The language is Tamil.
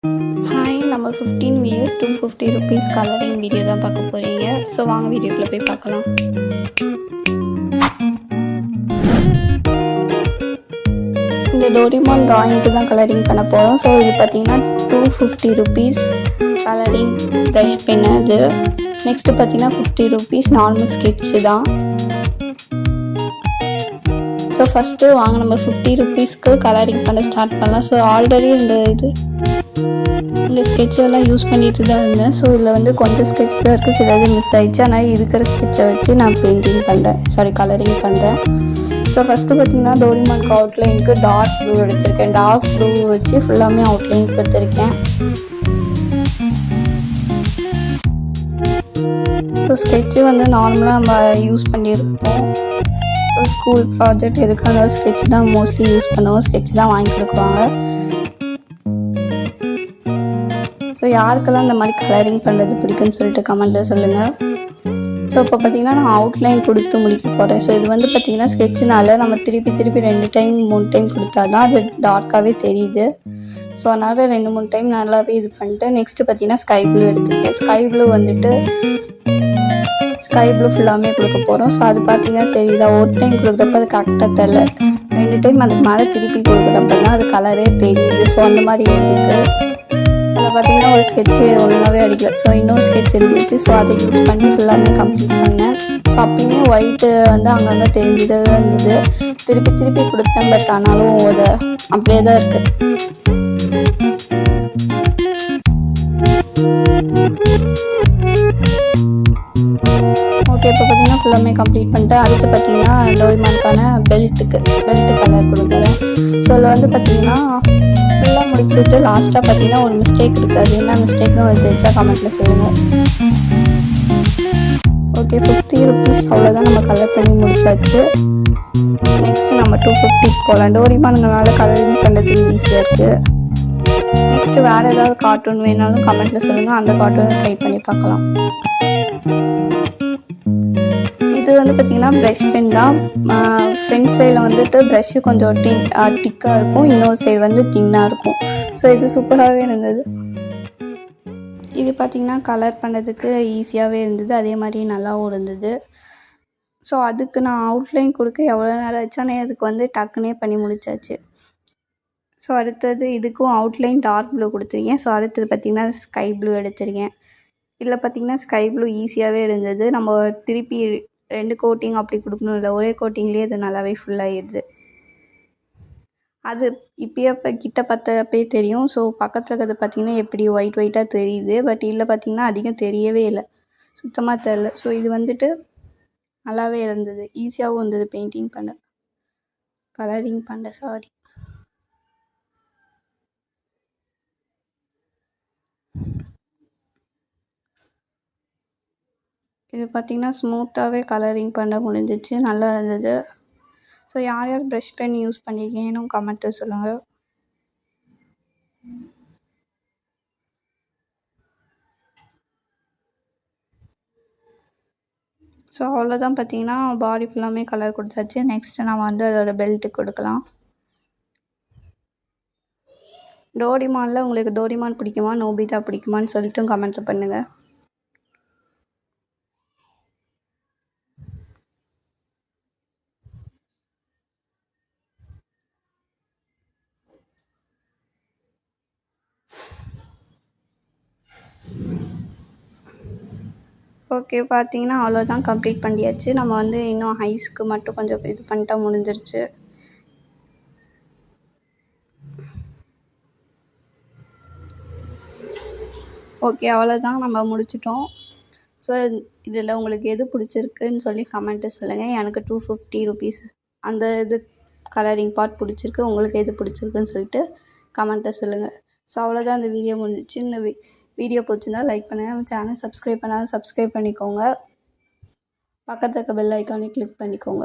ஹாய், நம்ம 15 வியர்ஸ் ₹250 கலரிங் வீடியோ தான் பார்க்க போகிறீங்க. ஸோ வாங்க வீடியோக்குள்ளே போய் பார்க்கலாம். இந்த டோரிமான் ட்ராயிங்க்கு தான் கலரிங் பண்ண போகிறோம். ஸோ இது பார்த்தீங்கன்னா ₹250 கலரிங் ப்ரஷ் பென்னு. அது நெக்ஸ்ட்டு பார்த்தீங்கன்னா ₹50 நார்மல் ஸ்கெட்சு தான். ஸோ ஃபஸ்ட்டு வாங்க நம்ம ₹50க்கு கலரிங் பண்ண ஸ்டார்ட் பண்ணலாம். ஸோ ஆல்ரெடி இந்த ஸ்கெட்செல்லாம் யூஸ் பண்ணிட்டு தான் இருந்தேன். ஸோ இதில் வந்து கொஞ்சம் ஸ்கெட்ச் தான் இருக்குது, சிலது மிஸ் ஆகிடுச்சு. ஆனால் இருக்கிற ஸ்கெட்சை வச்சு நான் கலரிங் பண்ணுறேன். ஸோ ஃபஸ்ட்டு பார்த்தீங்கன்னா டோரிமான்க்கு அவுட்லைனுக்கு டார்க் ப்ளூ எடுத்திருக்கேன். டார்க் ப்ளூ வச்சு ஃபுல்லாமே அவுட்லைன் கொடுத்துருக்கேன். ஸோ ஸ்கெட்சு வந்து நார்மலாக நம்ம யூஸ் பண்ணியிருப்போம். ஸ்கூல் ப்ராஜெக்ட் எதுக்காக ஸ்கெட்ச் தான் மோஸ்ட்லி யூஸ் பண்ணுவோம். ஸ்கெட்ச் தான் வாங்கி கொடுக்குவாங்க. ஸோ யாருக்கெல்லாம் இந்த மாதிரி கலரிங் பண்ணுறது பிடிக்குன்னு சொல்லிட்டு கமெண்ட்டில் சொல்லுங்கள். ஸோ இப்போ பார்த்திங்கன்னா நான் அவுட்லைன் கொடுத்து முடிக்க போகிறேன். ஸோ இது வந்து பார்த்திங்கன்னா ஸ்கெட்சுனால நம்ம திருப்பி 2 டைம் 3 டைம் கொடுத்தா தான் அது டார்க்காகவே தெரியுது. ஸோ அதனால் 2-3 டைம் நல்லாவே இது பண்ணிட்டு நெக்ஸ்ட்டு பார்த்திங்கன்னா ஸ்கை ப்ளூ எடுத்துருக்கேன். ஸ்கை ப்ளூ ஃபுல்லாமே கொடுக்க போகிறோம். ஸோ அது பார்த்திங்கன்னா தெரியுதா, ஒரு டைம் கொடுக்குறப்ப அது கரெக்டாக தெரில, 2 டைம் அதுக்கு மேலே திருப்பி கொடுக்குறப்ப தான் அது கலரே தெரியுது. ஸோ அந்த மாதிரி இருக்குது. அதில் பார்த்திங்கன்னா ஒரு ஸ்கெட்சு ஒழுங்காகவே அடிக்கல. ஸோ இன்னொரு ஸ்கெட்ச் இருந்துச்சு. ஸோ அதை யூஸ் பண்ணி ஃபுல்லாமே கம்ப்ளீட் பண்ணேன். ஸோ அப்பயுமே ஒயிட்டு வந்து அங்கங்கே தெரிஞ்சுட்டு தான் இருந்தது. திருப்பி கொடுத்தேன். பட் ஆனாலும் அது அப்படியே தான் இருக்குது. ஓகே, இப்போ பார்த்திங்கன்னா ஃபுல்லாமே கம்ப்ளீட் பண்ணிட்டேன். அடுத்து பார்த்திங்கன்னா டோரிமானுக்கான பெல்ட்டு கலர் கொடுக்குறேன். ஸோ அதில் வந்து பார்த்திங்கன்னா ஃபுல்லாக முடிச்சுட்டு லாஸ்ட்டாக பார்த்திங்கன்னா ஒரு மிஸ்டேக் இருக்குது. அது என்ன மிஸ்டேக்னு ஒரு தெரிஞ்சா கமெண்ட்டில் சொல்லுங்கள். ஓகே, ₹50 அவ்வளோதான், நம்ம கலர் பண்ணி முடிச்சாச்சு. நெக்ஸ்ட்டு நம்ம 250 போகலாம். டோரிமானுங்கனால கலரிங் பண்ணுறதுக்கு ஈஸியாக இருக்குது. நெக்ஸ்ட்டு வேறு ஏதாவது கார்ட்டூன் வேணாலும் கமெண்ட்டில் சொல்லுங்கள், அந்த கார்ட்டூனை ட்ரை பண்ணி பார்க்கலாம். இது வந்து பார்த்திங்கன்னா ப்ரஷ் பென் தான். ஃப்ரண்ட் சைடில் வந்துட்டு ப்ரஷ்ஷு கொஞ்சம் திக்காக இருக்கும், இன்னொரு சைடு வந்து தின்னாக இருக்கும். ஸோ இது சூப்பராகவே இருந்தது. இது பார்த்திங்கன்னா கலர் பண்ணுறதுக்கு ஈஸியாகவே இருந்தது, அதே மாதிரி நல்லாவும் இருந்தது. ஸோ அதுக்கு நான் அவுட்லைன் கொடுக்க எவ்வளோ நேரம் ஆச்சு, ஆனால் அதுக்கு வந்து டக்குனே பண்ணி முடிச்சாச்சு. ஸோ அடுத்தது இதுக்கும் அவுட்லைன் டார்க் ப்ளூ கொடுத்துருக்கேன். ஸோ அடுத்தது பார்த்திங்கன்னா ஸ்கை ப்ளூ எடுத்திருக்கேன். இதில் பார்த்திங்கன்னா ஸ்கை ப்ளூ ஈஸியாகவே இருந்தது. நம்ம திருப்பி 2 கோட்டிங் அப்படி கொடுக்கணும் இல்லை, ஒரே கோட்டிங்லேயே அது நல்லாவே ஃபுல்லாகிடுது. அது இப்போயே கிட்ட பார்த்தப்பே தெரியும். ஸோ பக்கத்தில் இருக்கிறது பார்த்திங்கன்னா எப்படி ஒயிட்டாக தெரியுது. பட் இதில் பார்த்திங்கன்னா அதிகம் தெரியவே இல்லை, சுத்தமாக தெரில. ஸோ இது வந்துட்டு நல்லாவே இருந்தது, ஈஸியாகவும் இருந்தது கலரிங் பண்ண. இது பார்த்திங்கன்னா ஸ்மூத்தாகவே கலரிங் பண்ண முடிஞ்சிச்சு, நல்லா இருந்தது. ஸோ யார் ப்ரஷ் பென் யூஸ் பண்ணியிருக்கீங்கன்னு கமெண்ட்டு சொல்லுங்கள். ஸோ அவ்வளோதான், பார்த்திங்கன்னா பாடி ஃபுல்லாமே கலர் கொடுத்தாச்சு. நெக்ஸ்ட்டு நம்ம வந்து அதோட பெல்ட்டு கொடுக்கலாம். டோரிமானில் உங்களுக்கு டோரிமான் பிடிக்குமா, நோபிதா பிடிக்குமான்னு சொல்லிட்டு கமெண்ட்டில் பண்ணுங்கள். ஓகே, பார்த்திங்கன்னா அவ்வளோதான், கம்ப்ளீட் பண்ணியாச்சு. நம்ம வந்து இன்னும் ஐஸ்க்கு மட்டும் கொஞ்சம் இது பண்ணிட்டா முடிஞ்சிருச்சு. ஓகே, அவ்வளோதான், நம்ம முடிச்சிட்டோம். ஸோ இதில் உங்களுக்கு எது பிடிச்சிருக்குன்னு சொல்லி கமெண்ட்டு சொல்லுங்கள். எனக்கு ₹250 அந்த இது கலரிங் பார்ட் பிடிச்சிருக்கு. உங்களுக்கு எது பிடிச்சிருக்குன்னு சொல்லிட்டு கமெண்ட்டை சொல்லுங்கள். ஸோ அவ்வளோதான், இந்த வீடியோ முடிஞ்சிச்சு. இந்த வீடியோ பிடிச்சிருந்தா லைக் பண்ணுங்கள். நம்ம சேனல் சப்ஸ்கிரைப் பண்ணாலும் சப்ஸ்கிரைப் பண்ணிக்கோங்க. பக்கத்தில் இருக்க பெல் ஐக்கானே கிளிக் பண்ணிக்கோங்க.